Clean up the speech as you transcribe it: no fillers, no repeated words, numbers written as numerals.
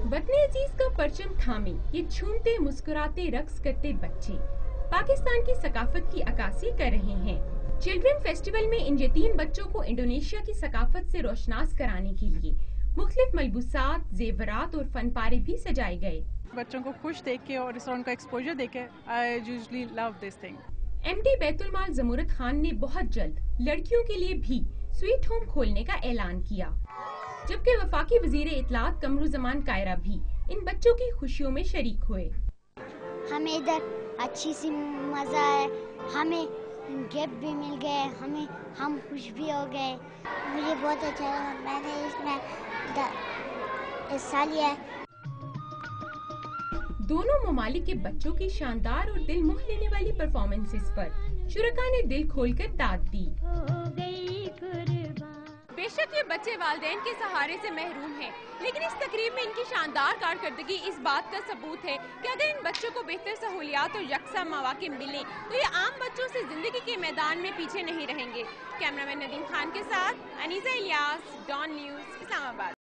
वतन अजीज का परचम थामे ये झूमते मुस्कुराते रक्स करते बच्चे पाकिस्तान की सकाफत की अक्कासी कर रहे हैं। चिल्ड्रन फेस्टिवल में इन यतीम बच्चों को इंडोनेशिया की सकाफत से रोशनास कराने के लिए मुख्तलिफ मलबूसात, जेवरात और फन पारे भी सजाए गए। बच्चों को खुश देख के और इस तरह उनका एक्सपोजर देख के I usually love this thing. MD Baitul Mal Jamurat Khan ने बहुत जल्द लड़कियों के लिए भी स्वीट होम खोलने का ऐलान किया, जबकि वफाकी वजीर इत्तलात कमरुज़मान कायरा भी इन बच्चों की खुशियों में शरीक हुए। हमें इधर अच्छी सी मजा है, हमें गिफ्ट भी मिल गए, हम खुश भी हो गए। मुझे बहुत अच्छा लगा, मैंने इसमें हिस्सा लिया है। दोनों ममालिक के बच्चों की शानदार और दिल मोह लेने वाली परफॉर्मेंसेस पर शुरका ने दिल खोलकर दाद दी। बेशक ये बच्चे वालिदैन के सहारे से महरूम हैं, लेकिन इस तकरीब में इनकी शानदार कारकर्दगी इस बात का सबूत है कि अगर इन बच्चों को बेहतर सहूलियात और यकसा मौके मिलें तो ये आम बच्चों से जिंदगी के मैदान में पीछे नहीं रहेंगे। कैमरामैन नदीम खान के साथ अनीसा इलियास, डॉन न्यूज़, इस्लामाबाद।